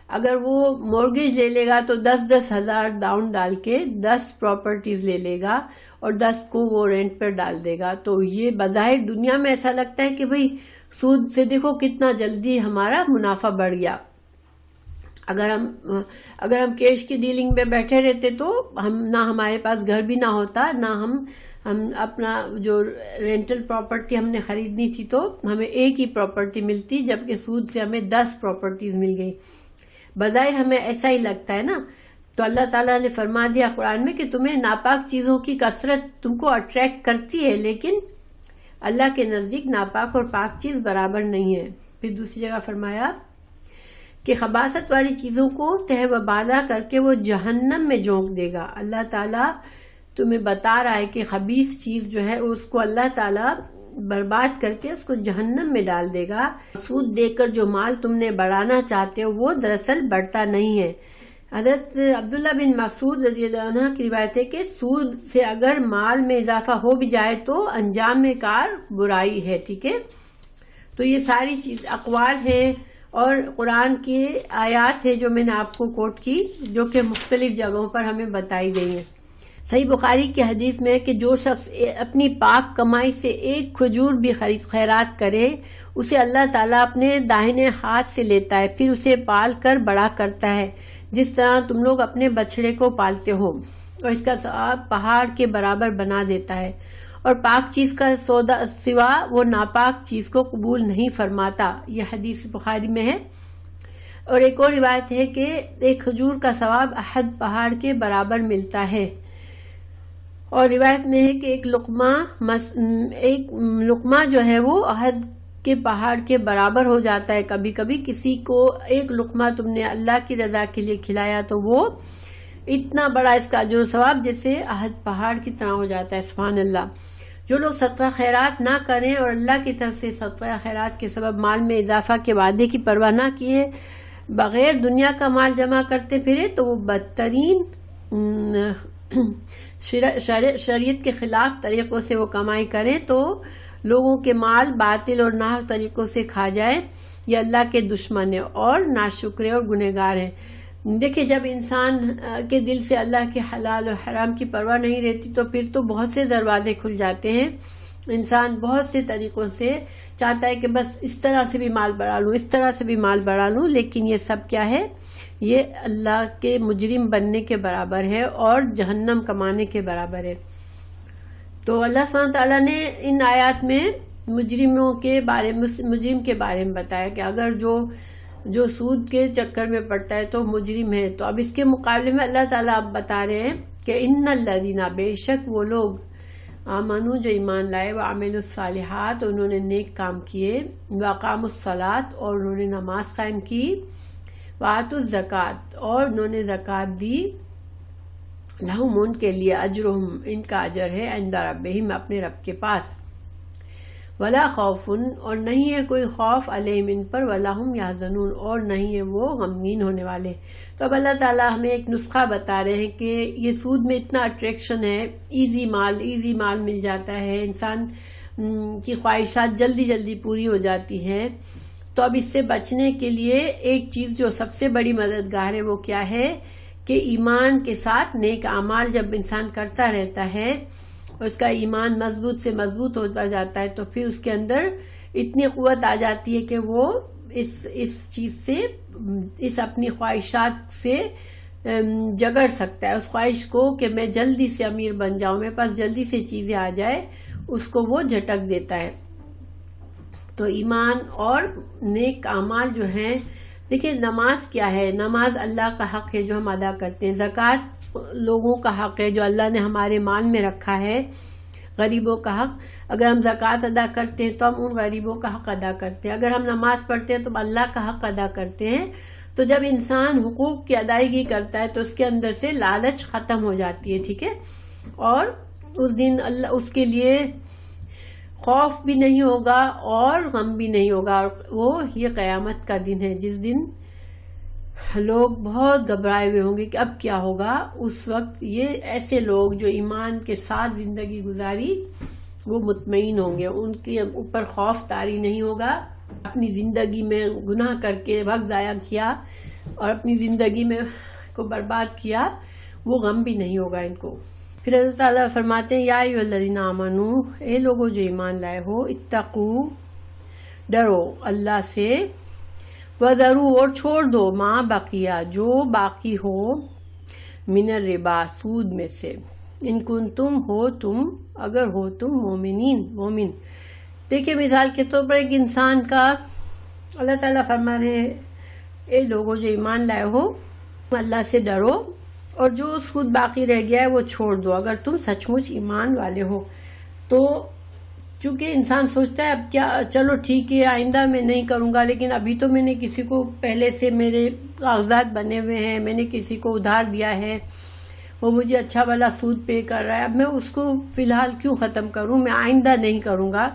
اگر وہ مورگیج لے لے گا تو 10,000 ڈاؤن ڈال کے 10 پراپرٹیز لے لے گا اور 10 کو وہ رینٹ پر ڈال دے گا. تو یہ بظاہر دنیا میں ایسا لگتا ہے کہ بھئی سود سے دیکھو کتنا جلدی ہمارا منافع بڑھ گیا. اگر ہم کیش کی ڈیلنگ میں بیٹھے رہتے تو نہ ہمارے پاس گھر بھی نہ ہوتا، نہ ہم اپنا جو رینٹل پراپرٹی ہم نے خریدنی تھی تو ہمیں ایک ہی پراپرٹی ملتی، جبکہ سود سے ہمیں 10 پراپرٹیز مل گئی. بظاہر ہمیں ایسا ہی لگتا ہے نا. تو اللہ تعالیٰ نے فرما دیا قرآن میں کہ تمہیں ناپاک چیزوں کی کثرت تم کو اٹریکٹ کرتی ہے، لیکن اللہ کے نزدیک ناپاک اور پاک چیز برابر نہیں ہے. پھر دوسری جگہ فرمایا کہ خباثت والی چیزوں کو تہ و بالا کر کے وہ جہنم میں جھونک دے گا. اللہ تعالیٰ تمہیں بتا رہا ہے کہ خبیث چیز جو ہے اس کو اللہ تعالیٰ برباد کر کے اس کو جہنم میں ڈال دے گا. سود دے کر جو مال تم نے بڑھانا چاہتے ہو وہ دراصل بڑھتا نہیں ہے. حضرت عبداللہ بن مسعود رضی اللہ عنہ کی روایت ہے کہ سود سے اگر مال میں اضافہ ہو بھی جائے تو انجام کار برائی ہے. ٹھیک ہے، تو یہ ساری چیز اقوال ہیں اور قرآن کی آیات ہے جو میں نے آپ کو کوٹ کی، جو کہ مختلف جگہوں پر ہمیں بتائی گئی ہیں. صحیح بخاری کی حدیث میں کہ جو شخص اپنی پاک کمائی سے ایک کھجور بھی خیرات کرے اسے اللہ تعالیٰ اپنے داہنے ہاتھ سے لیتا ہے، پھر اسے پال کر بڑا کرتا ہے جس طرح تم لوگ اپنے بچڑے کو پالتے ہو، اور اس کا ثواب پہاڑ کے برابر بنا دیتا ہے. اور پاک چیز کا سوا وہ ناپاک چیز کو قبول نہیں فرماتا. یہ حدیث بخاری میں ہے. اور ایک اور روایت ہے کہ ایک کھجور کا ثواب احد پہاڑ کے برابر ملتا ہے. اور روایت میں ہے کہ ایک لقمہ جو ہے وہ احد کے پہاڑ کے برابر ہو جاتا ہے. کبھی کبھی کسی کو ایک لقمہ تم نے اللہ کی رضا کے لیے کھلایا تو وہ اتنا بڑا اس کا جو ثواب جیسے احد پہاڑ کی طرح ہو جاتا ہے. سبحان اللہ. جو لوگ صدقہ خیرات نہ کریں اور اللہ کی طرف سے صدقہ خیرات کے سبب مال میں اضافہ کے وعدے کی پرواہ نہ کیے بغیر دنیا کا مال جمع کرتے پھرے تو وہ بدترین شریعت کے خلاف طریقوں سے وہ کمائی کریں تو لوگوں کے مال باطل اور ناحق طریقوں سے کھا جائے، یہ اللہ کے دشمن ہے اور ناشکرے اور گنہگار ہیں. دیکھیں جب انسان کے دل سے اللہ کے حلال اور حرام کی پرواہ نہیں رہتی تو پھر تو بہت سے دروازے کھل جاتے ہیں. انسان بہت سے طریقوں سے چاہتا ہے کہ بس اس طرح سے بھی مال بڑھا لوں، اس طرح سے بھی مال بڑھا لوں، لیکن یہ سب کیا ہے؟ یہ اللہ کے مجرم بننے کے برابر ہے اور جہنم کمانے کے برابر ہے. تو اللہ سبحانہ تعالیٰ نے ان آیات میں مجرم کے بارے میں بتایا کہ اگر جو سود کے چکر میں پڑتا ہے تو مجرم ہے. تو اب اس کے مقابلے میں اللہ تعالیٰ اب بتا رہے ہیں کہ ان الذین، بے شک وہ لوگ، آمنو جو ایمان لائے، وعملوا الصالحات، انہوں نے نیک کام کیے، واقاموا الصلاۃ اور انہوں نے نماز قائم کی، وآتوا الزکوٰۃ اور انہوں نے زکوٰۃ دی، لہم ان کے لیے اجرہم ان کا اجر ہے، عند ربہم اپنے رب کے پاس، ولا خوف اور نہیں ہے کوئی خوف، علیہم ان پر، ولا ہم یحزنون اور نہیں ہے وہ غمگین ہونے والے. تو اب اللہ تعالیٰ ہمیں ایک نسخہ بتا رہے ہیں کہ یہ سود میں اتنا اٹریکشن ہے، ایزی مال مل جاتا ہے، انسان کی خواہشات جلدی جلدی پوری ہو جاتی ہیں. تو اب اس سے بچنے کے لیے ایک چیز جو سب سے بڑی مددگار ہے وہ کیا ہے کہ ایمان کے ساتھ نیک اعمال جب انسان کرتا رہتا ہے اور اس کا ایمان مضبوط سے مضبوط ہوتا جاتا ہے، تو پھر اس کے اندر اتنی قوت آ جاتی ہے کہ وہ اس چیز سے، اس اپنی خواہشات سے جگڑ سکتا ہے، اس خواہش کو کہ میں جلدی سے امیر بن جاؤں، میرے پاس جلدی سے چیزیں آ جائے، اس کو وہ جھٹک دیتا ہے۔ تو ایمان اور نیک اعمال جو ہیں، دیکھیں نماز کیا ہے؟ نماز اللہ کا حق ہے جو ہم ادا کرتے ہیں، زکوٰۃ لوگوں کا حق ہے جو اللہ نے ہمارے مال میں رکھا ہے، غریبوں کا حق۔ اگر ہم زکوٰۃ ادا کرتے ہیں تو ہم ان غریبوں کا حق ادا کرتے ہیں، اگر ہم نماز پڑھتے ہیں تو ہم اللہ کا حق ادا کرتے ہیں۔ تو جب انسان حقوق کی ادائیگی کرتا ہے تو اس کے اندر سے لالچ ختم ہو جاتی ہے، ٹھیک ہے، اور اس دن اللہ اس کے لیے خوف بھی نہیں ہوگا اور غم بھی نہیں ہوگا، اور وہ یہ قیامت کا دن ہے جس دن لوگ بہت گھبرائے ہوئے ہوں گے کہ اب کیا ہوگا۔ اس وقت یہ ایسے لوگ جو ایمان کے ساتھ زندگی گزاری وہ مطمئن ہوں گے، ان کے اوپر خوف طاری نہیں ہوگا۔ اپنی زندگی میں گناہ کر کے وقت ضائع کیا اور اپنی زندگی میں کو برباد کیا، وہ غم بھی نہیں ہوگا ان کو۔ پھر حضرت تعالیٰ فرماتے ہیں یا ایھا الذین آمنو، اے لوگوں جو ایمان لائے ہو، اتقوا، ڈرو اللہ سے، وذروا، اور چھوڑ دو، ما بقیہ، جو باقی ہو، من الربا، سود میں سے، ان کنتم، ہو تم، اگر ہو تم مومن۔ دیکھیں مثال کے طور پر ایک انسان کا اللہ تعالیٰ فرما رہے ہیں اے لوگوں جو ایمان لائے ہو اللہ سے ڈرو اور جو سود باقی رہ گیا ہے وہ چھوڑ دو اگر تم سچ مچ ایمان والے ہو۔ تو چونکہ انسان سوچتا ہے اب کیا، چلو ٹھیک ہے آئندہ میں نہیں کروں گا، لیکن ابھی تو میں نے کسی کو پہلے سے میرے کاغذات بنے ہوئے ہیں، میں نے کسی کو ادھار دیا ہے، وہ مجھے اچھا والا سود پے کر رہا ہے، اب میں اس کو فی الحال کیوں ختم کروں، میں آئندہ نہیں کروں گا،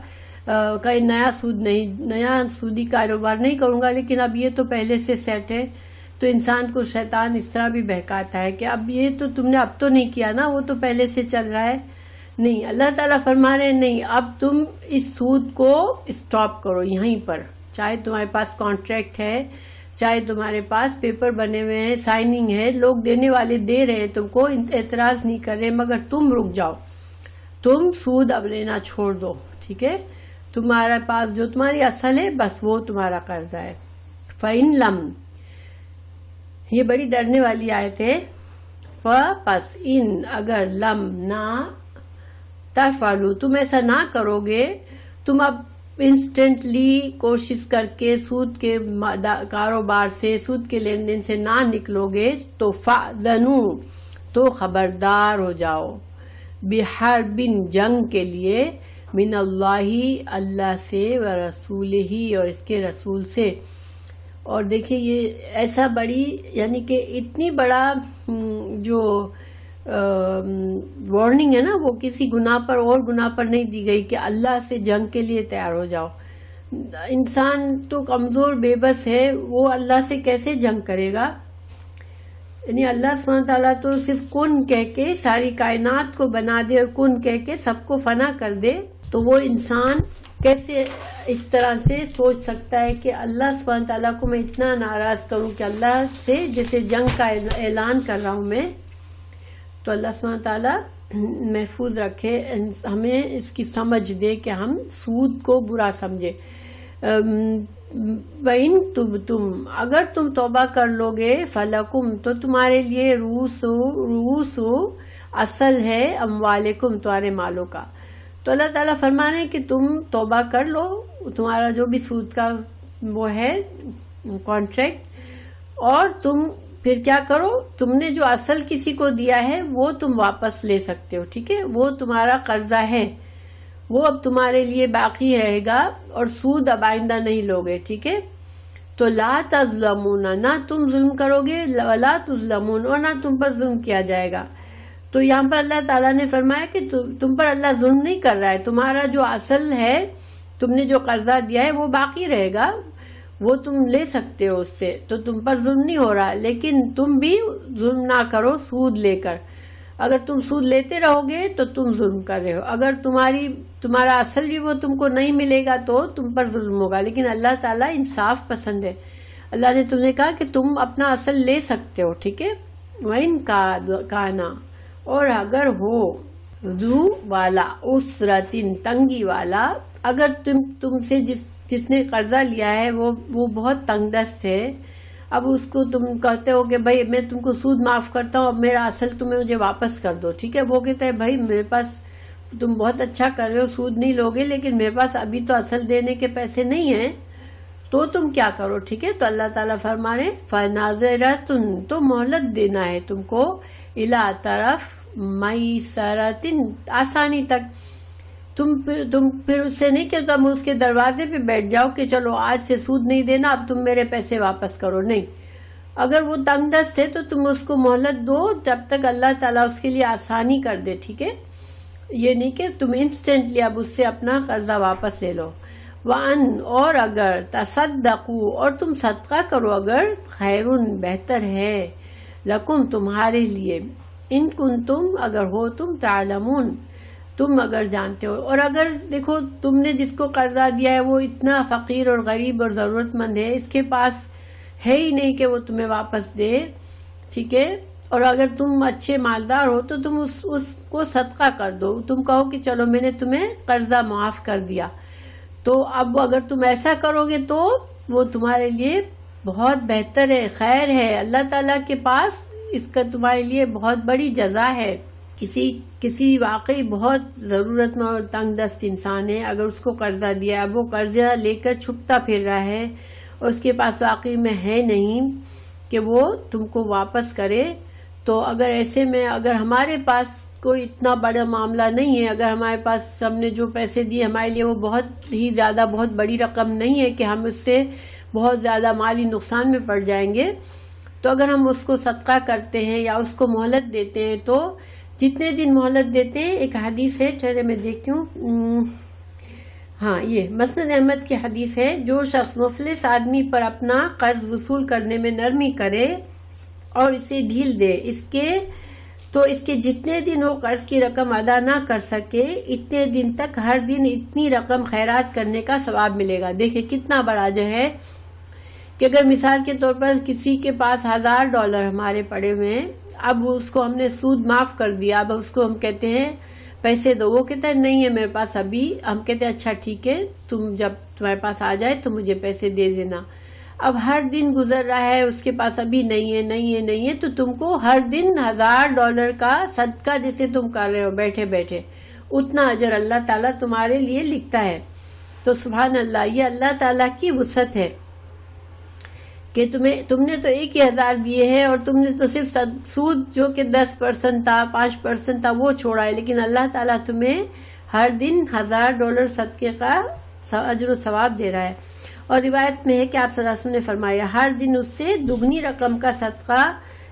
کہیں نیا سودی کاروبار نہیں کروں گا، لیکن اب یہ تو پہلے سے سیٹ ہے۔ تو انسان کو شیطان اس طرح بھی بہکاتا ہے کہ اب یہ تو تم نے اب تو نہیں کیا نا، وہ تو پہلے سے چل رہا ہے۔ نہیں، اللہ تعالیٰ فرما رہے ہیں نہیں، اب تم اس سود کو اسٹاپ کرو یہیں پر، چاہے تمہارے پاس کانٹریکٹ ہے، چاہے تمہارے پاس پیپر بنے ہوئے ہیں، سائننگ ہے، لوگ دینے والے دے رہے ہیں تم کو، اعتراض نہیں کر رہے، مگر تم رک جاؤ، تم سود اب لینا چھوڑ دو، ٹھیک ہے، تمہارے پاس جو تمہاری اصل ہے بس وہ تمہارا قرضہ ہے۔ فَإِن لَمْ، یہ بڑی ڈرنے والی آیت ہے، پس ان، اگر، لم، نہ، تفعلوا، تم ایسا نہ کرو گے، تم اب انسٹنٹلی کوشش کر کے سود کے کاروبار سے، سود کے لین دین سے نہ نکلو گے، تو فَأْذَنُوا، تو خبردار ہو جاؤ، بِحَرْبٍ، جنگ کے لیے، من اللہ سے، ورسولہ، اور اس کے رسول سے۔ اور دیکھیں یہ ایسا بڑی، یعنی کہ اتنی بڑا جو وارننگ ہے نا، وہ کسی گناہ پر اور گناہ پر نہیں دی گئی کہ اللہ سے جنگ کے لیے تیار ہو جاؤ۔ انسان تو کمزور بے بس ہے، وہ اللہ سے کیسے جنگ کرے گا؟ یعنی اللہ سبحانہ تعالیٰ تو صرف کن کہہ کے ساری کائنات کو بنا دے اور کن کہہ کے سب کو فنا کر دے، تو وہ انسان کیسے اس طرح سے سوچ سکتا ہے کہ اللہ سبحانہ تعالیٰ کو میں اتنا ناراض کروں کہ اللہ سے جیسے جنگ کا اعلان کر رہا ہوں میں۔ تو اللہ سبحانہ تعالیٰ محفوظ رکھے، ہمیں اس کی سمجھ دے کہ ہم سود کو برا سمجھے۔ وَإِن تُبْتُمْ، اگر تم توبہ کر لو گے، فَلَكُمْ، تو تمہارے لیے رؤوس اصل ہے، اموالکم، تمہارے مالوں کا۔ تو اللہ تعالیٰ فرما رہے ہیں کہ تم توبہ کر لو، تمہارا جو بھی سود کا وہ ہے کانٹریکٹ، اور تم پھر کیا کرو، تم نے جو اصل کسی کو دیا ہے وہ تم واپس لے سکتے ہو، ٹھیک ہے، وہ تمہارا قرضہ ہے، وہ اب تمہارے لیے باقی رہے گا، اور سود اب آئندہ نہیں لوگے، ٹھیک ہے۔ تو لا تظلمون، نہ تم ظلم کرو گے، ولا تظلمون، اور نہ تم پر ظلم کیا جائے گا۔ تو یہاں پر اللہ تعالیٰ نے فرمایا کہ تم پر اللہ ظلم نہیں کر رہا ہے، تمہارا جو اصل ہے، تم نے جو قرضہ دیا ہے وہ باقی رہے گا، وہ تم لے سکتے ہو اس سے، تو تم پر ظلم نہیں ہو رہا، لیکن تم بھی ظلم نہ کرو سود لے کر۔ اگر تم سود لیتے رہو گے تو تم ظلم کر رہے ہو، اگر تمہارا اصل بھی وہ تم کو نہیں ملے گا تو تم پر ظلم ہوگا، لیکن اللہ تعالیٰ انصاف پسند ہے۔ اللہ نے تمہیں کہا کہ تم اپنا اصل لے سکتے ہو، ٹھیک ہے۔ وَإِن کَانَ، اور اگر ہو، ذو والا، اسرتن تنگی والا، اگر تم سے جس نے قرضہ لیا ہے وہ بہت تنگ دست ہے، اب اس کو تم کہتے ہو کہ بھائی میں تم کو سود معاف کرتا ہوں، اب میرا اصل تمہیں مجھے واپس کر دو، ٹھیک ہے، وہ کہتا ہے بھائی میرے پاس تم بہت اچھا کر رہے ہو، سود نہیں لوگے، لیکن میرے پاس ابھی تو اصل دینے کے پیسے نہیں ہیں، تو تم کیا کرو، ٹھیک ہے، تو اللہ تعالیٰ فرما رہے فناظرتن، تو مہلت دینا ہے تم کو، الی طرف میسرتن، آسانی تک، تم پھر اس سے نہیں کہ تم اس کے دروازے پہ بیٹھ جاؤ کہ چلو آج سے سود نہیں دینا، اب تم میرے پیسے واپس کرو، نہیں، اگر وہ تنگ دست ہے تو تم اس کو مہلت دو جب تک اللہ تعالیٰ اس کے لیے آسانی کر دے، ٹھیک ہے، یہ نہیں کہ تم انسٹنٹلی اب اس سے اپنا قرضہ واپس لے لو۔ وَأَن، اور اگر تصدقوا، اور تم صدقہ کرو اگر، خیرن، بہتر ہے، لکم، تمہارے لیے، ان کنتم، اگر ہو تم، تعلمون، تم اگر جانتے ہو، اور اگر دیکھو تم نے جس کو قرضہ دیا ہے وہ اتنا فقیر اور غریب اور ضرورت مند ہے، اس کے پاس ہے ہی نہیں کہ وہ تمہیں واپس دے، ٹھیک ہے، اور اگر تم اچھے مالدار ہو تو تم اس کو صدقہ کر دو، تم کہو کہ چلو میں نے تمہیں قرضہ معاف کر دیا، تو اب اگر تم ایسا کرو گے تو وہ تمہارے لیے بہت بہتر ہے، خیر ہے، اللہ تعالیٰ کے پاس اس کا تمہارے لیے بہت بڑی جزا ہے۔ کسی واقعی بہت ضرورت مند اور تنگ دست انسان ہے، اگر اس کو قرضہ دیا ہے، اب وہ قرضہ لے کر چھپتا پھر رہا ہے اور اس کے پاس واقعی میں ہے نہیں کہ وہ تم کو واپس کرے، تو اگر ایسے میں اگر ہمارے پاس کوئی اتنا بڑا معاملہ نہیں ہے، اگر ہمارے پاس ہم نے جو پیسے دیے ہمارے لیے وہ بہت ہی زیادہ بہت بڑی رقم نہیں ہے کہ ہم اس سے بہت زیادہ مالی نقصان میں پڑ جائیں گے، تو اگر ہم اس کو صدقہ کرتے ہیں یا اس کو مہلت دیتے ہیں، تو جتنے دن مہلت دیتے ہیں، ایک حدیث ہے، ٹھہرے میں دیکھتی ہوں، ہاں یہ مسند احمد کی حدیث ہے، جو شخص مفلس آدمی پر اپنا قرض وصول کرنے میں نرمی کرے اور اسے ڈھیل دے، اس کے جتنے دن وہ قرض کی رقم ادا نہ کر سکے، اتنے دن تک ہر دن اتنی رقم خیرات کرنے کا ثواب ملے گا۔ دیکھیں کتنا بڑا جو ہے کہ اگر مثال کے طور پر کسی کے پاس $1000 ہمارے پڑے ہوئے ہیں، اب اس کو ہم نے سود معاف کر دیا، اب اس کو ہم کہتے ہیں پیسے دو، وہ کہتا ہے نہیں ہے میرے پاس ابھی، ہم کہتے ہیں اچھا ٹھیک ہے، تم جب تمہارے پاس آ جائے تو مجھے پیسے دے دینا، اب ہر دن گزر رہا ہے، اس کے پاس ابھی نہیں ہے، تو تم کو ہر دن $1000 کا صدقہ جیسے تم کر رہے ہو بیٹھے بیٹھے، اتنا اجر اللہ تعالیٰ تمہارے لیے لکھتا ہے۔ تو سبحان اللہ، یہ اللہ تعالیٰ کی وسعت ہے کہ تم نے تو 1000 دیے ہیں اور تم نے تو صرف سود جو کہ 10% تھا، 5% تھا وہ چھوڑا ہے، لیکن اللہ تعالیٰ تمہیں ہر دن $1000 صدقے کا اجر و ثواب دے رہا ہے۔ اور روایت میں ہے کہ آپ صلی اللہ علیہ وسلم نے فرمایا ہر دن اس سے دگنی رقم کا صدقہ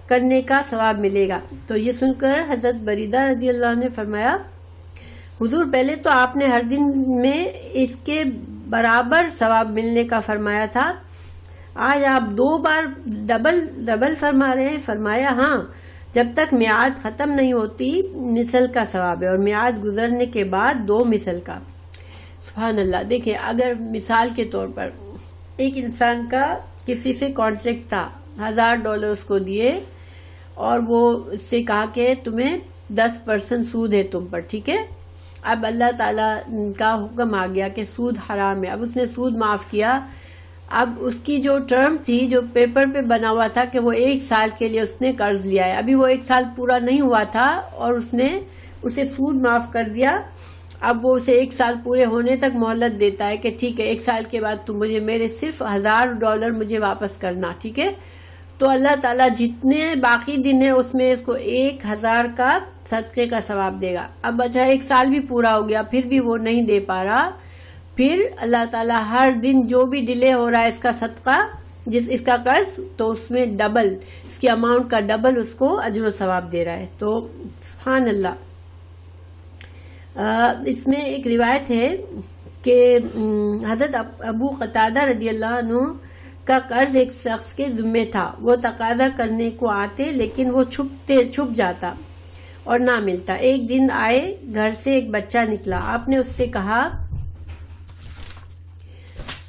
کرنے کا ثواب ملے گا۔ تو یہ سن کر حضرت بریدہ رضی اللہ عنہ نے فرمایا حضور پہلے تو آپ نے ہر دن میں اس کے برابر ثواب ملنے کا فرمایا تھا، آج آپ 2 بار ڈبل فرما رہے ہیں۔ فرمایا ہاں، جب تک میعاد ختم نہیں ہوتی مثل کا ثواب ہے، اور میعاد گزرنے کے بعد 2 مثل کا۔ سبحان اللہ، دیکھیں اگر مثال کے طور پر ایک انسان کا کسی سے کانٹریکٹ تھا، $1000 اس کو دیے اور وہ اس سے کہا کہ تمہیں 10% سود ہے تم پر، ٹھیک ہے، اب اللہ تعالیٰ کا حکم آ گیا کہ سود حرام ہے، اب اس نے سود معاف کیا، اب اس کی جو ٹرم تھی جو پیپر پہ بنا ہوا تھا کہ وہ 1 سال کے لیے اس نے قرض لیا ہے، ابھی وہ 1 سال پورا نہیں ہوا تھا اور اس نے اسے سود معاف کر دیا، اب وہ اسے 1 سال پورے ہونے تک مہلت دیتا ہے کہ ٹھیک ہے 1 سال کے بعد تم مجھے میرے صرف $1000 مجھے واپس کرنا، ٹھیک ہے، تو اللہ تعالیٰ جتنے باقی دن ہیں اس میں اس کو 1000 کا صدقے کا ثواب دے گا۔ اب اچھا 1 سال بھی پورا ہو گیا پھر بھی وہ نہیں دے پا رہا، پھر اللہ تعالیٰ ہر دن جو بھی ڈیلے ہو رہا ہے اس کا صدقہ، اس کا قرض، تو اس میں ڈبل، اس کی اماؤنٹ کا ڈبل اس کو اجر و ثواب دے رہا ہے۔ تو سبحان اللہ، اس میں ایک روایت ہے کہ حضرت ابو قتادہ رضی اللہ عنہ کا قرض ایک شخص کے ذمے تھا، وہ تقاضا کرنے کو آتے لیکن وہ چھپ جاتا اور نہ ملتا۔ ایک دن آئے، گھر سے ایک بچہ نکلا، آپ نے اس سے کہا،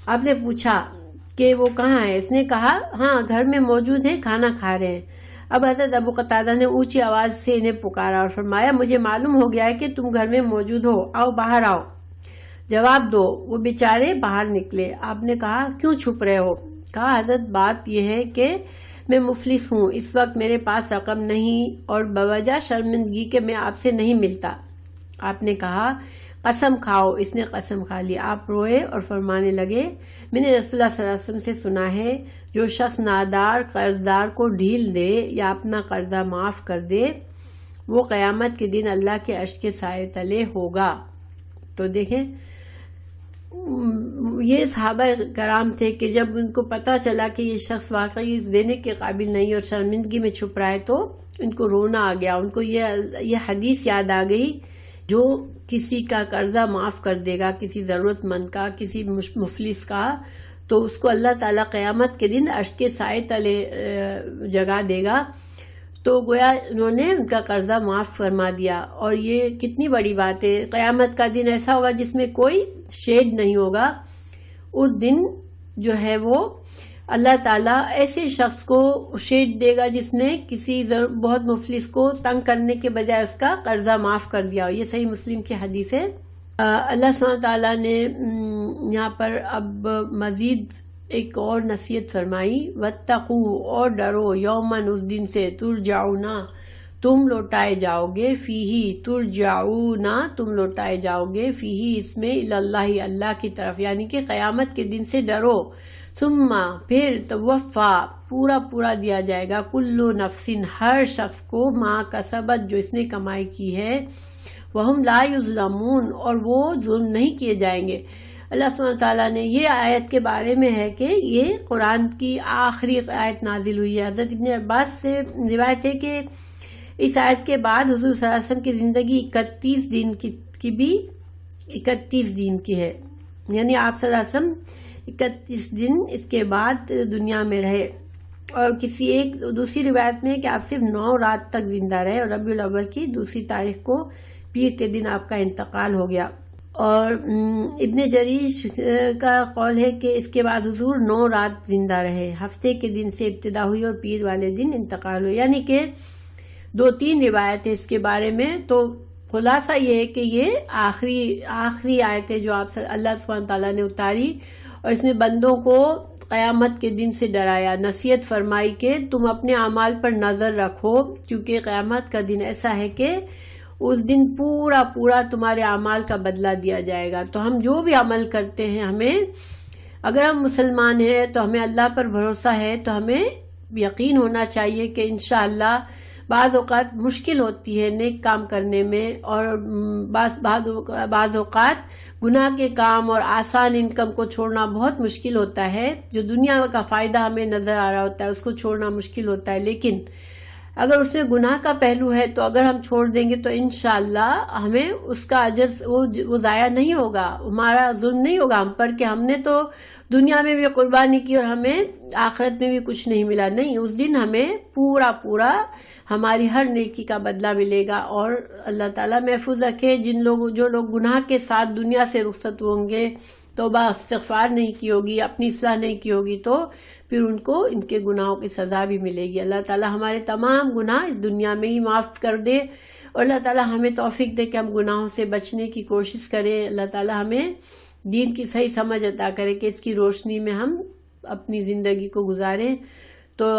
آپ نے پوچھا کہ وہ کہاں ہے، اس نے کہا ہاں گھر میں موجود ہے، کھانا کھا رہے ہیں۔ اب حضرت ابو قتادہ نے اونچی آواز سے انہیں پکارا اور فرمایا مجھے معلوم ہو گیا ہے کہ تم گھر میں موجود ہو، آؤ باہر آؤ، جواب دو۔ وہ بیچارے باہر نکلے۔ آپ نے کہا کیوں چھپ رہے ہو؟ کہا حضرت بات یہ ہے کہ میں مفلس ہوں، اس وقت میرے پاس رقم نہیں اور بوجہ شرمندگی کے میں آپ سے نہیں ملتا۔ آپ نے کہا قسم کھاؤ۔ اس نے قسم کھا لی۔ آپ روئے اور فرمانے لگے میں نے رسول اللہ صلی اللہ علیہ وسلم سے سنا ہے جو شخص نادار قرضدار کو ڈھیل دے یا اپنا قرضہ معاف کر دے وہ قیامت کے دن اللہ کے عرش کے سائے تلے ہوگا۔ تو دیکھیں یہ صحابہ کرام تھے کہ جب ان کو پتہ چلا کہ یہ شخص واقعی دینے کے قابل نہیں اور شرمندگی میں چھپ رہا ہے تو ان کو رونا آ گیا۔ ان کو یہ حدیث یاد آ گئی جو کسی کا قرضہ معاف کر دے گا، کسی ضرورت مند کا، کسی مفلس کا، تو اس کو اللہ تعالیٰ قیامت کے دن عرش کے سائے تلے جگہ دے گا۔ تو گویا انہوں نے ان کا قرضہ معاف فرما دیا، اور یہ کتنی بڑی بات ہے۔ قیامت کا دن ایسا ہوگا جس میں کوئی شیڈ نہیں ہوگا۔ اس دن جو ہے وہ اللہ تعالیٰ ایسے شخص کو شیڈ دے گا جس نے کسی بہت مفلس کو تنگ کرنے کے بجائے اس کا قرضہ معاف کر دیا۔ یہ صحیح مسلم کی حدیث ہے۔ اللہ سبحانہ وتعالیٰ نے یہاں پر اب مزید ایک اور نصیحت فرمائی، وَاتَّقُوا، اور ڈرو، یومن، اس دن سے، ترجعون، تم لوٹائے جاؤ گے، فیہ، ترجعون، تم لوٹائے جاؤ گے، فیہ، اس میں، اللہ، اللہ کی طرف، یعنی کہ قیامت کے دن سے ڈرو۔ ثم، پھر، توفا، پورا دیا جائے گا، کل نفس، ہر شخص کو، ما کسبت، جو اس نے کمائی کی ہے، وہم لا یظلمون، اور وہ ظلم نہیں کیے جائیں گے۔ اللہ سبحانہ تعالیٰ نے یہ آیت کے بارے میں ہے کہ یہ قرآن کی آخری آیت نازل ہوئی ہے۔ حضرت ابن عباس سے روایت ہے کہ اس آیت کے بعد حضور صلی اللہ علیہ وسلم کی زندگی 31 دن کی بھی 31 دن کی ہے، یعنی آپ صلی اللہ علیہ وسلم 31 دن اس کے بعد دنیا میں رہے، اور کسی ایک دوسری روایت میں ہے کہ آپ صرف 9 رات تک زندہ رہے، اور ربیع الاول کی 2 تاریخ کو پیر کے دن آپ کا انتقال ہو گیا۔ اور ابن جریج کا قول ہے کہ اس کے بعد حضور 9 رات زندہ رہے، ہفتے کے دن سے ابتدا ہوئی اور پیر والے دن انتقال ہوئی، یعنی کہ 2-3 روایتیں اس کے بارے میں۔ تو خلاصہ یہ ہے کہ یہ آخری آیت ہے جو آپ اللہ سبحانہ تعالیٰ نے اتاری، اور اس میں بندوں کو قیامت کے دن سے ڈرایا، نصیحت فرمائی کہ تم اپنے اعمال پر نظر رکھو، کیونکہ قیامت کا دن ایسا ہے کہ اس دن پورا تمہارے اعمال کا بدلہ دیا جائے گا۔ تو ہم جو بھی عمل کرتے ہیں، اگر ہم مسلمان ہیں تو ہمیں اللہ پر بھروسہ ہے، تو ہمیں یقین ہونا چاہیے کہ انشاءاللہ بعض اوقات مشکل ہوتی ہے نیک کام کرنے میں، اور بعض اوقات گناہ کے کام اور آسان انکم کو چھوڑنا بہت مشکل ہوتا ہے، جو دنیا کا فائدہ ہمیں نظر آ رہا ہوتا ہے اس کو چھوڑنا مشکل ہوتا ہے، لیکن اگر اس میں گناہ کا پہلو ہے تو اگر ہم چھوڑ دیں گے تو انشاءاللہ ہمیں اس کا اجر وہ ضائع نہیں ہوگا، ہمارا ظلم نہیں ہوگا ہم پر کہ ہم نے تو دنیا میں بھی قربانی کی اور ہمیں آخرت میں بھی کچھ نہیں ملا۔ نہیں، اس دن ہمیں پورا ہماری ہر نیکی کا بدلہ ملے گا۔ اور اللہ تعالیٰ محفوظ رکھے جو لوگ گناہ کے ساتھ دنیا سے رخصت ہوں گے، توبہ استغفار نہیں کی ہوگی، اپنی اصلاح نہیں کی ہوگی، تو پھر ان کو ان کے گناہوں کی سزا بھی ملے گی۔ اللہ تعالیٰ ہمارے تمام گناہ اس دنیا میں ہی معاف کر دے، اور اللہ تعالیٰ ہمیں توفیق دے کہ ہم گناہوں سے بچنے کی کوشش کریں۔ اللہ تعالیٰ ہمیں دین کی صحیح سمجھ عطا کرے کہ اس کی روشنی میں ہم اپنی زندگی کو گزاریں۔ تو